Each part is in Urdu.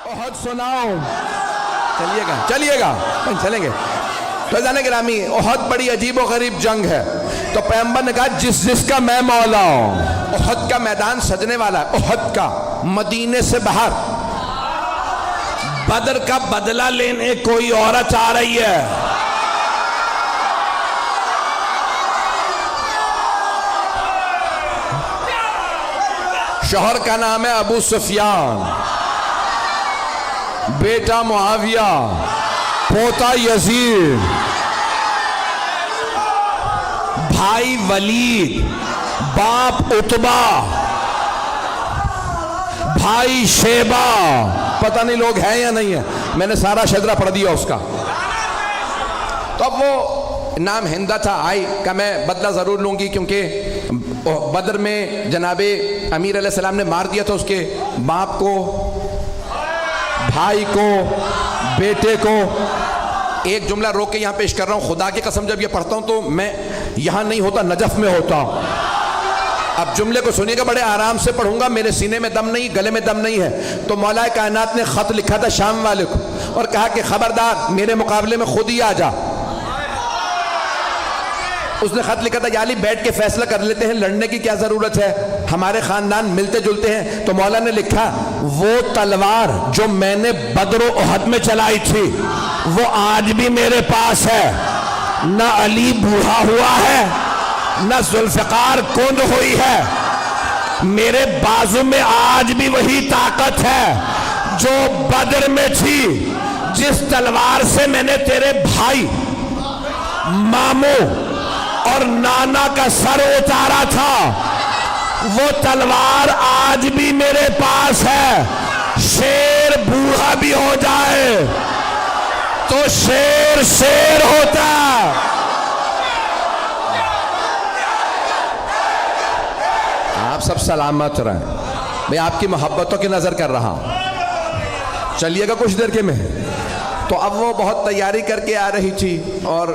احد سناؤ. چلیے گا چلیں گے. تو جانے گرامی احد بڑی عجیب و غریب جنگ ہے. تو پیغمبر نے کہا جس کا میں مولا ہوں. احد کا میدان سجنے والا ہے. احد کا مدینے سے باہر. بدر کا بدلہ لینے کوئی عورت آ رہی ہے. شوہر کا نام ہے ابو سفیان، بیٹا معاویہ، پوتا یزید، بھائی ولید، باپ عتبہ، بھائی شیبہ. پتہ نہیں لوگ ہیں یا نہیں ہیں، میں نے سارا شجرہ پڑھ دیا اس کا. تو اب وہ نام ہندہ تھا. آئی کہ میں بدلہ ضرور لوں گی کیونکہ بدر میں جناب امیر علیہ السلام نے مار دیا تھا اس کے باپ کو، بھائی کو، بیٹے کو. ایک جملہ روک کے یہاں پیش کر رہا ہوں. خدا کی قسم جب یہ پڑھتا ہوں تو میں یہاں نہیں ہوتا، نجف میں ہوتا. اب جملے کو سنیے گا، بڑے آرام سے پڑھوں گا. میرے سینے میں دم نہیں، گلے میں دم نہیں ہے. تو مولا کائنات نے خط لکھا تھا شام والے کو اور کہا کہ خبردار میرے مقابلے میں خود ہی آ جا. اس نے خط لکھا تھا یا علی بیٹھ کے فیصلہ کر لیتے ہیں، لڑنے کی کیا ضرورت ہے، ہمارے خاندان ملتے جلتے ہیں. تو مولا نے لکھا وہ تلوار جو میں نے بدر و احد میں چلائی تھی وہ آج بھی میرے پاس ہے. نہ علی بوڑھا ہوا ہے نہ ذوالفقار کند ہوئی ہے. میرے بازو میں آج بھی وہی طاقت ہے جو بدر میں تھی. جس تلوار سے میں نے تیرے بھائی، ماموں اور نانا کا سر اتارا تھا وہ تلوار آج بھی میرے پاس ہے. شیر بوڑھا بھی ہو جائے تو شیر شیر ہوتا. آپ سب سلامت رہیں. میں آپ کی محبتوں کی نظر کر رہا ہوں. چلیے گا کچھ دیر کے میں. تو اب وہ بہت تیاری کر کے آ رہی تھی اور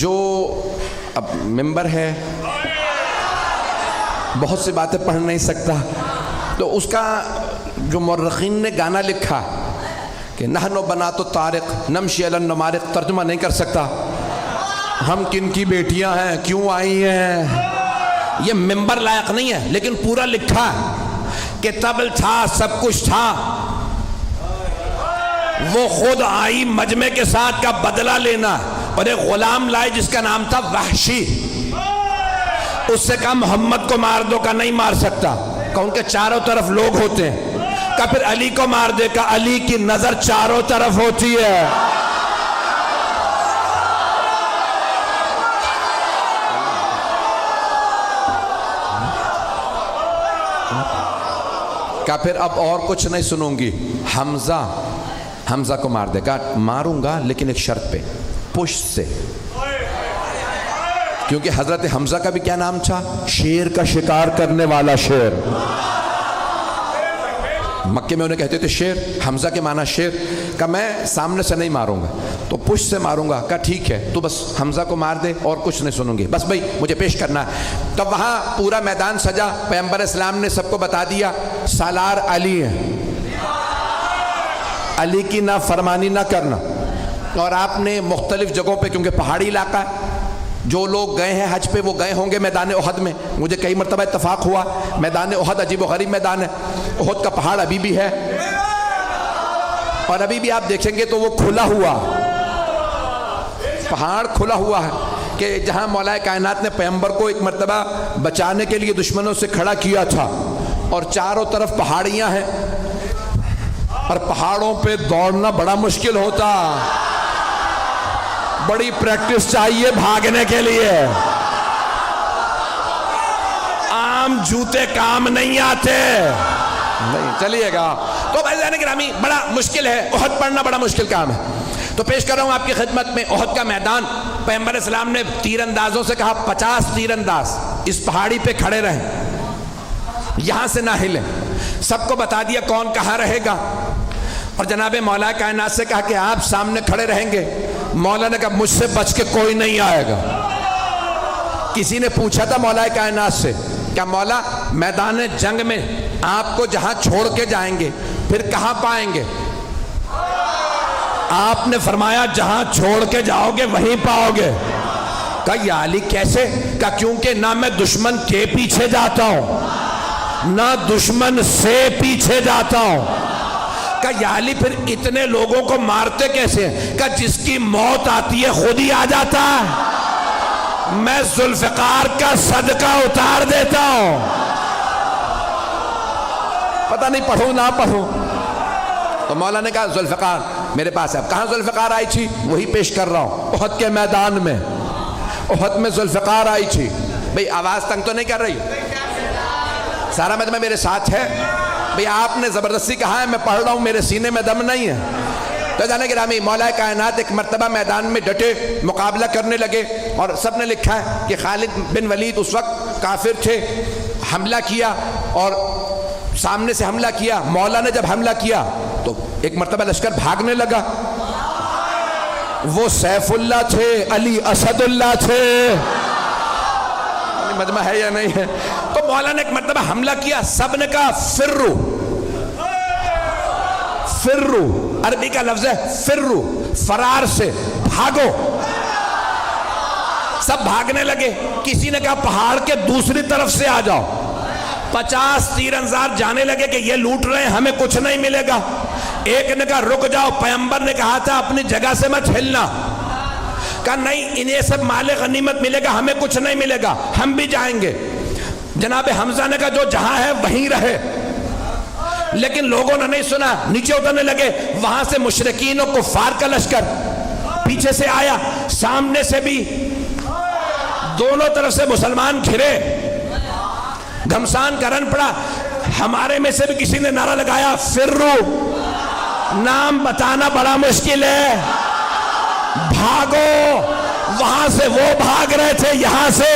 جو اب ممبر ہے بہت سی باتیں پڑھ نہیں سکتا. تو اس کا جو مورخین نے گانا لکھا کہ نحنو بنات الطارق نمشی علی النمارق، ترجمہ نہیں کر سکتا. ہم کن کی بیٹیاں ہیں، کیوں آئی ہیں، یہ ممبر لائق نہیں ہے. لیکن پورا لکھا کہ طبل تھا، سب کچھ تھا، وہ خود آئی مجمع کے ساتھ کا بدلہ لینا. اور ایک غلام لائے جس کا نام تھا وحشی. اس سے کہا محمد کو مار دو، کا نہیں مار سکتا، کہ ان کے چاروں طرف لوگ ہوتے ہیں. کہ پھر علی کو مار دے، کہ علی کی نظر چاروں طرف ہوتی ہے. کہ پھر اب اور کچھ نہیں سنوں گی. حمزہ کو مار دے. کہا ماروں گا لیکن ایک شرط پہ، پشت سے. کیونکہ حضرت حمزہ کا بھی کیا نام تھا، شیر کا شکار کرنے والا شیر. مکے میں انہیں کہتے تھے شیر. حمزہ کے معنی شیر. کہ میں سامنے سے نہیں ماروں گا تو پشت سے ماروں گا. کہا ٹھیک ہے تو بس حمزہ کو مار دے اور کچھ نہیں سنوں گی، بس بھائی مجھے پیش کرنا ہے. تو وہاں پورا میدان سجا. پیغمبر اسلام نے سب کو بتا دیا سالار علی ہے، علی کی نہ فرمانی نہ کرنا. اور آپ نے مختلف جگہوں پہ، کیونکہ پہاڑی علاقہ ہے، جو لوگ گئے ہیں حج پہ وہ گئے ہوں گے میدان احد میں. مجھے کئی مرتبہ اتفاق ہوا. میدان احد عجیب و غریب میدان ہے. احد کا پہاڑ ابھی بھی ہے اور ابھی بھی آپ دیکھیں گے تو وہ کھلا ہوا پہاڑ کھلا ہوا ہے. کہ جہاں مولا کائنات نے پیغمبر کو ایک مرتبہ بچانے کے لیے دشمنوں سے کھڑا کیا تھا اور چاروں طرف پہاڑیاں ہیں اور پہاڑوں پہ دوڑنا بڑا مشکل ہوتا، بڑی پریکٹس چاہیے بھاگنے کے لیے. عام جوتے کام نہیں آتے. نہیں چلیے گا. تو بھائی گرامی بڑا مشکل ہے، احد پڑھنا بڑا مشکل کام ہے. تو پیش کر رہا ہوں آپ کی خدمت میں احد کا میدان. پیغمبر اسلام نے تیر اندازوں سے کہا 50 تیر انداز اس پہاڑی پہ کھڑے رہیں، یہاں سے نہ ہلیں. سب کو بتا دیا کون کہاں رہے گا. اور جناب مولا کائنات سے کہا کہ آپ سامنے کھڑے رہیں گے. مولا نے کہا مجھ سے بچ کے کوئی نہیں آئے گا. کسی نے پوچھا تھا مولا کائنات سے کیا مولا میدان جنگ میں آپ کو جہاں چھوڑ کے جائیں گے پھر کہاں پائیں گے؟ آپ نے فرمایا جہاں چھوڑ کے جاؤ گے وہیں پاؤ گے۔ کہا یا علی کیسے؟ کہا کیونکہ نہ میں دشمن کے پیچھے جاتا ہوں نہ دشمن سے پیچھے جاتا ہوں۔ کہا یا علی پھر اتنے لوگوں کو مارتے کیسے ہیں؟ کہا جس کی موت آتی ہے خود ہی آ جاتا ہے، میں ذوالفقار کا صدقہ اتار دیتا ہوں۔ پتہ نہیں پڑھوں نہ پڑھوں۔ تو مولا نے کہا ذوالفقار میرے پاس ہے۔ کہاں ذوالفقار آئی تھی؟ وہی پیش کر رہا ہوں، احد کے میدان میں۔ احد میں ذوالفقار آئی تھی۔ بھئی آواز تنگ تو نہیں کر رہی؟ سارا مجمع میرے ساتھ ہے؟ بھئی آپ نے زبردستی کہا ہے، میں پڑھ رہا ہوں، میرے سینے میں دم نہیں ہے۔ تو جانے گرامی مولا کائنات ایک مرتبہ میدان میں ڈٹے مقابلہ کرنے لگے، اور سب نے لکھا ہے کہ خالد بن ولید اس وقت کافر تھے، حملہ کیا اور سامنے سے حملہ کیا۔ مولا نے جب حملہ کیا تو ایک مرتبہ لشکر بھاگنے لگا۔ وہ سیف اللہ تھے، علی اسد اللہ تھے، مجمع ہے یا نہیں ہے؟ تو مولا نے ایک مرتبہ حملہ کیا، سب نے کہا فرو، فرو عربی کا لفظ ہے فرو، فرار سے بھاگو۔ سب بھاگنے لگے۔ کسی نے کہا پہاڑ کے دوسری طرف سے آ جاؤ۔ 50 تیر انداز جانے لگے کہ یہ لوٹ رہے ہیں، ہمیں کچھ نہیں ملے گا۔ ایک نے کہا رک جاؤ، پیغمبر نے کہا تھا اپنی جگہ سے مت ہلنا۔ کہا نہیں، انہیں سب مال غنیمت ملے گا، ہمیں کچھ نہیں ملے گا، ہم بھی جائیں گے۔ جناب حمزہ نے کہا جو جہاں ہے وہیں رہے، لیکن لوگوں نے نہیں سنا، نیچے اترنے لگے۔ وہاں سے مشرکین و کفار کا لشکر پیچھے سے آیا، سامنے سے بھی، دونوں طرف سے مسلمان گھرے، گھمسان کا رن پڑا۔ ہمارے میں سے بھی کسی نے نعرہ لگایا فرو، نام بتانا بڑا مشکل ہے، بھاگو۔ وہاں سے وہ بھاگ رہے تھے، یہاں سے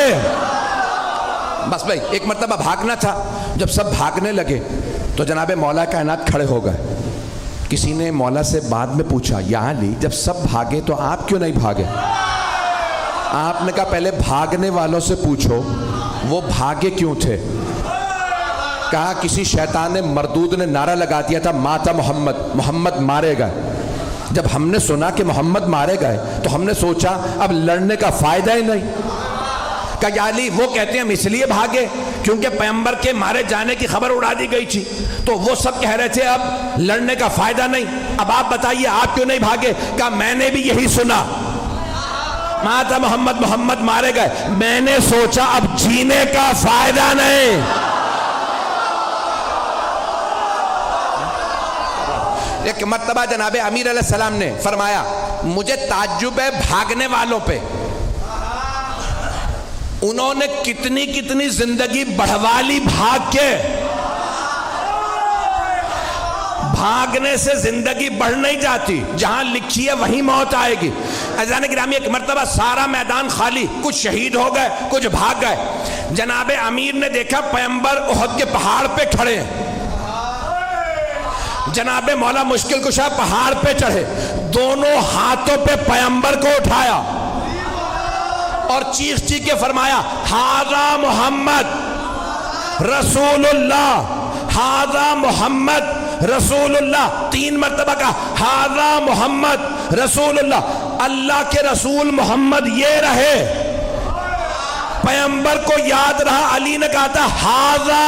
بس بھائی ایک مرتبہ بھاگنا تھا۔ جب سب بھاگنے لگے تو جناب مولا کائنات کھڑے ہو گئے۔ کسی نے مولا سے بعد میں پوچھا یا علی جب سب بھاگے تو آپ کیوں نہیں بھاگے؟ آپ نے کہا پہلے بھاگنے والوں سے پوچھو وہ بھاگے کیوں تھے۔ کہا کسی شیطان مردود نے نعرہ لگا دیا تھا ماتا محمد، محمد مارے گئے۔ جب ہم نے سنا کہ محمد مارے گئے تو ہم نے سوچا اب لڑنے کا فائدہ ہی نہیں۔ کہا یا علی وہ کہتے ہیں ہم اس لیے بھاگے کیونکہ پیغمبر کے مارے جانے کی خبر اڑا دی گئی تھی، تو وہ سب کہہ رہے تھے اب لڑنے کا فائدہ نہیں، اب آپ بتائیے آپ کیوں نہیں بھاگے؟ کہا میں نے بھی یہی سنا، ماتا محمد، محمد مارے گئے، میں نے سوچا اب جینے کا فائدہ نہیں۔ ایک مرتبہ جناب امیر علیہ السلام نے فرمایا مجھے تعجب ہے بھاگنے والوں پہ، انہوں نے کتنی کتنی زندگی بڑھوا لی بھاگ کے۔ بھاگنے سے زندگی بڑھ نہیں جاتی، جہاں لکھی ہے وہیں موت آئے گی۔ عزیزان گرامی ایک مرتبہ سارا میدان خالی، کچھ شہید ہو گئے کچھ بھاگ گئے۔ جناب امیر نے دیکھا پیغمبر احد کے پہاڑ پہ کھڑے ہیں۔ جناب مولا مشکل کشا پہاڑ پہ چڑھے، دونوں ہاتھوں پہ پیغمبر کو اٹھایا اور چیخ چیخ کے فرمایا ھذا محمد رسول اللہ، ھذا محمد رسول اللہ۔ 3 مرتبہ کہا ھذا محمد رسول اللہ، اللہ کے رسول محمد یہ رہے۔ پیغمبر کو یاد رہا، علی نے کہا تھا ھذا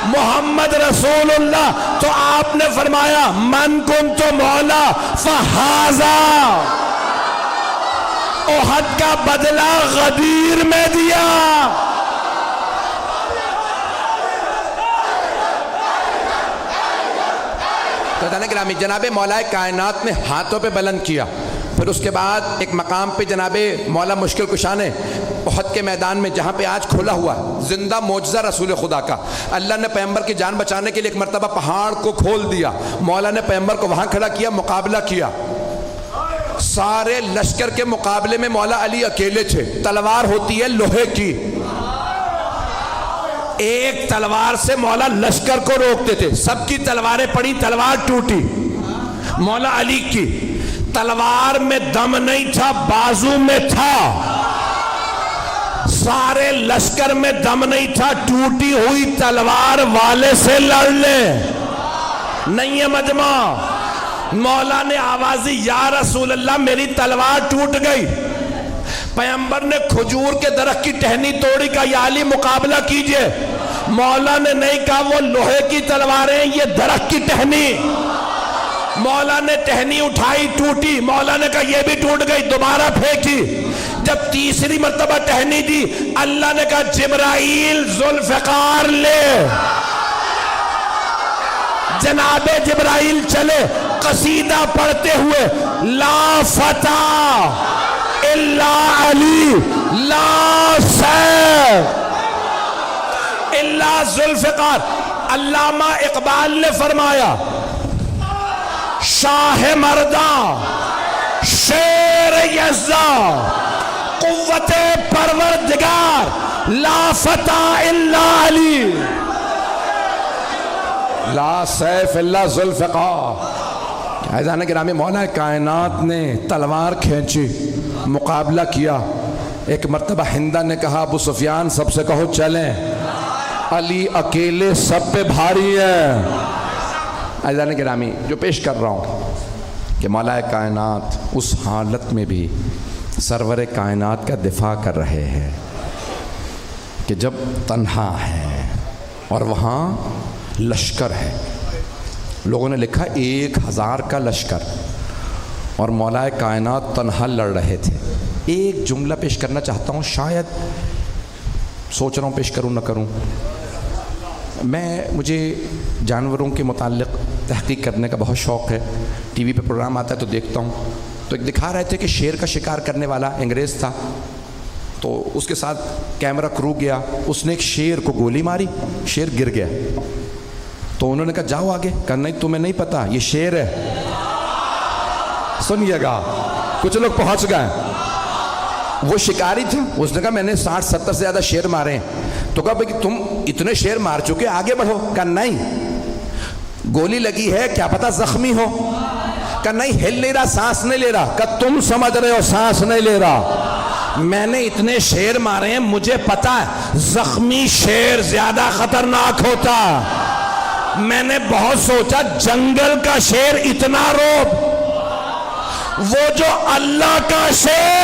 محمد رسول اللہ، تو آپ نے فرمایا من کنت مولا فھذا، احد کا بدلہ غدیر میں دیا۔ تو گرامی جناب مولا کائنات نے ہاتھوں پہ بلند کیا، پھر اس کے بعد ایک مقام پہ جناب مولا مشکل کشا نے احد کے میدان میں جہاں پہ آج کھلا ہوا زندہ معجزہ رسول خدا کا، اللہ نے پیغمبر کی جان بچانے کے لیے ایک مرتبہ پہاڑ کو کھول دیا، مولا نے پیغمبر کو وہاں کھڑا کیا، مقابلہ کیا۔ سارے لشکر کے مقابلے میں مولا علی اکیلے تھے، تلوار ہوتی ہے لوہے کی، ایک تلوار سے مولا لشکر کو روکتے تھے، سب کی تلواریں پڑی، تلوار ٹوٹی، مولا علی کی تلوار میں دم نہیں تھا، بازو میں تھا، سارے لشکر میں دم نہیں تھا، ٹوٹی ہوئی تلوار والے سے لڑ لیں۔ نہیں ہے مجمع. مولا نے آوازی یا رسول اللہ میری تلوار ٹوٹ گئی. پیغمبر نے کھجور کے درخت کی ٹہنی توڑی, کا یا علی مقابلہ کیجئے. مولا نے نہیں کہا وہ لوہے کی تلواریں یہ درخت کی ٹہنی. مولا نے ٹہنی اٹھائی ٹوٹی, مولا نے کہا یہ بھی ٹوٹ گئی, دوبارہ پھینکی. جب تیسری مرتبہ ٹہنی دی اللہ نے کہا جبرائیل ذوالفقار لے. جناب جبرائیل چلے قصیدہ پڑھتے ہوئے لا فتح الا علی لا سیف الا ذوالفقار. علامہ اقبال نے فرمایا شاہ مرداں شیر یزداں قوت پروردگار لا فتح الا علی لا سیف الا ذوالفقار. عزیزان گرامی, مولا کائنات نے تلوار کھینچی, مقابلہ کیا. ایک مرتبہ ہندہ نے کہا ابو سفیان سب سے کہو چلیں, علی اکیلے سب پہ بھاری ہے. عزیزان گرامی, جو پیش کر رہا ہوں کہ مولا کائنات اس حالت میں بھی سرور کائنات کا دفاع کر رہے ہیں کہ جب تنہا ہے اور وہاں لشکر ہے. لوگوں نے لکھا 1000 کا لشکر اور مولا کائنات تنہا لڑ رہے تھے. ایک جملہ پیش کرنا چاہتا ہوں, شاید سوچ رہا ہوں پیش کروں نہ کروں. مجھے جانوروں کے متعلق تحقیق کرنے کا بہت شوق ہے. ٹی وی پہ پروگرام آتا ہے تو دیکھتا ہوں. تو ایک دکھا رہے تھے کہ شیر کا شکار کرنے والا انگریز تھا, تو اس کے ساتھ کیمرہ کرو گیا, اس نے ایک شیر کو گولی ماری, شیر گر گیا. تو انہوں نے کہا جاؤ آگے. کہا نہیں تمہیں نہیں پتا یہ شیر ہے. سنیے گا, کچھ لوگ پہنچ گئے. وہ شکاری تھا, اس نے کہا میں نے 60-70 سے زیادہ شیر مارے ہیں. تو کہا بھئی تم اتنے شیر مار چکے آگے بڑھو. کہا نہیں گولی لگی ہے کیا پتا زخمی ہو. کہا نہیں ہل نہیں رہا, سانس نہیں لے رہا. کہا تم سمجھ رہے ہو سانس نہیں لے رہا, میں نے اتنے شیر مارے ہیں مجھے پتا ہے زخمی شیر زیادہ خطرناک ہوتا. میں نے بہت سوچا جنگل کا شیر اتنا روب, وہ جو اللہ کا شیر